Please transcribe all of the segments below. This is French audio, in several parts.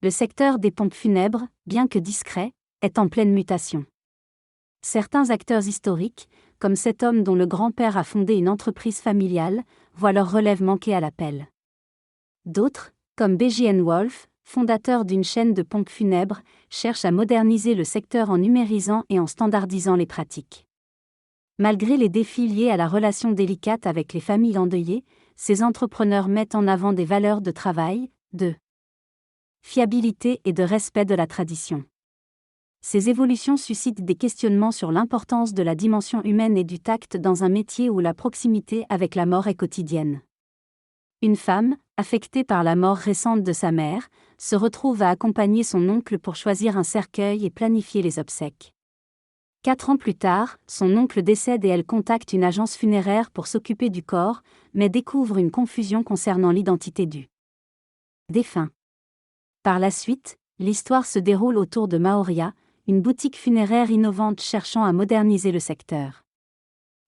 Le secteur des pompes funèbres, bien que discret, est en pleine mutation. Certains acteurs historiques, comme cet homme dont le grand-père a fondé une entreprise familiale, voient leur relève manquer à l'appel. D'autres, comme B.J. Wolfe, fondateur d'une chaîne de pompes funèbres, cherchent à moderniser le secteur en numérisant et en standardisant les pratiques. Malgré les défis liés à la relation délicate avec les familles endeuillées, ces entrepreneurs mettent en avant des valeurs de travail, de fiabilité et de respect de la tradition. Ces évolutions suscitent des questionnements sur l'importance de la dimension humaine et du tact dans un métier où la proximité avec la mort est quotidienne. Une femme, affectée par la mort récente de sa mère, se retrouve à accompagner son oncle pour choisir un cercueil et planifier les obsèques. 4 ans plus tard, son oncle décède et elle contacte une agence funéraire pour s'occuper du corps, mais découvre une confusion concernant l'identité du défunt. Par la suite, l'histoire se déroule autour de Maoria, une boutique funéraire innovante cherchant à moderniser le secteur.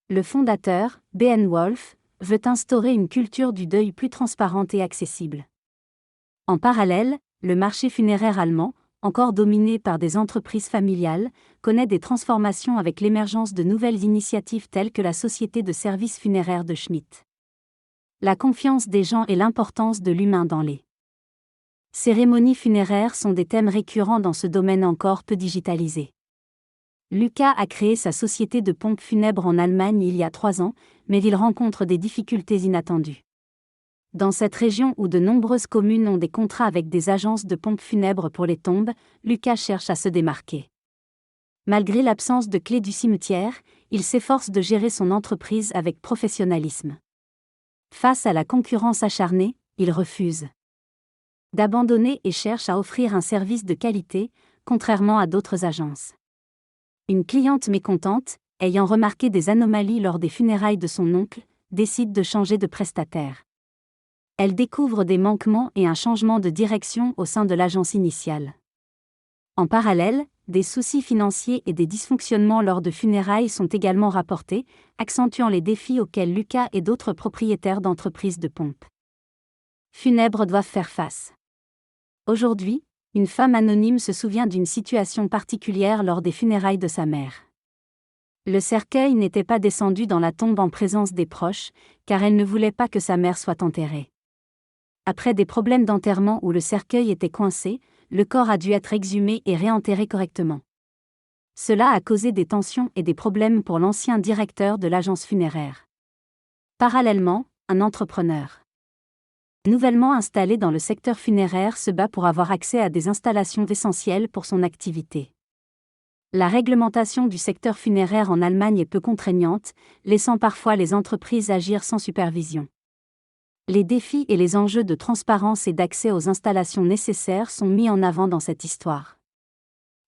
Le fondateur, B.N. Wolfe, veut instaurer une culture du deuil plus transparente et accessible. En parallèle, le marché funéraire allemand, encore dominé par des entreprises familiales, connaît des transformations avec l'émergence de nouvelles initiatives telles que la société de services funéraires de Schmidt. La confiance des gens et l'importance de l'humain dans les cérémonies funéraires sont des thèmes récurrents dans ce domaine encore peu digitalisé. Lucas a créé sa société de pompes funèbres en Allemagne il y a 3 ans, mais il rencontre des difficultés inattendues. Dans cette région où de nombreuses communes ont des contrats avec des agences de pompes funèbres pour les tombes, Lucas cherche à se démarquer. Malgré l'absence de clé du cimetière, il s'efforce de gérer son entreprise avec professionnalisme. Face à la concurrence acharnée, il refuse d'abandonner et cherche à offrir un service de qualité, contrairement à d'autres agences. Une cliente mécontente, ayant remarqué des anomalies lors des funérailles de son oncle, décide de changer de prestataire. Elle découvre des manquements et un changement de direction au sein de l'agence initiale. En parallèle, des soucis financiers et des dysfonctionnements lors de funérailles sont également rapportés, accentuant les défis auxquels Lucas et d'autres propriétaires d'entreprises de pompes funèbres doivent faire face. Aujourd'hui, une femme anonyme se souvient d'une situation particulière lors des funérailles de sa mère. Le cercueil n'était pas descendu dans la tombe en présence des proches, car elle ne voulait pas que sa mère soit enterrée. Après des problèmes d'enterrement où le cercueil était coincé, le corps a dû être exhumé et réenterré correctement. Cela a causé des tensions et des problèmes pour l'ancien directeur de l'agence funéraire. Parallèlement, un entrepreneur nouvellement installé dans le secteur funéraire se bat pour avoir accès à des installations essentielles pour son activité. La réglementation du secteur funéraire en Allemagne est peu contraignante, laissant parfois les entreprises agir sans supervision. Les défis et les enjeux de transparence et d'accès aux installations nécessaires sont mis en avant dans cette histoire.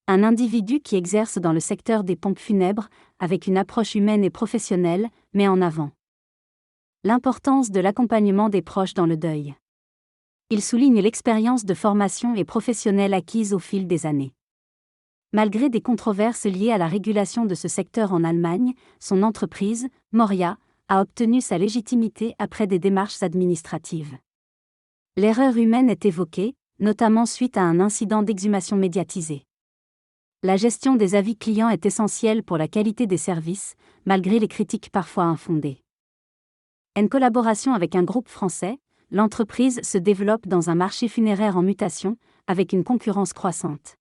Un individu qui exerce dans le secteur des pompes funèbres, avec une approche humaine et professionnelle, met en avant l'importance de l'accompagnement des proches dans le deuil. Il souligne l'expérience de formation et professionnelle acquise au fil des années. Malgré des controverses liées à la régulation de ce secteur en Allemagne, son entreprise, Moria, a obtenu sa légitimité après des démarches administratives. L'erreur humaine est évoquée, notamment suite à un incident d'exhumation médiatisé. La gestion des avis clients est essentielle pour la qualité des services, malgré les critiques parfois infondées. En collaboration avec un groupe français, l'entreprise se développe dans un marché funéraire en mutation, avec une concurrence croissante.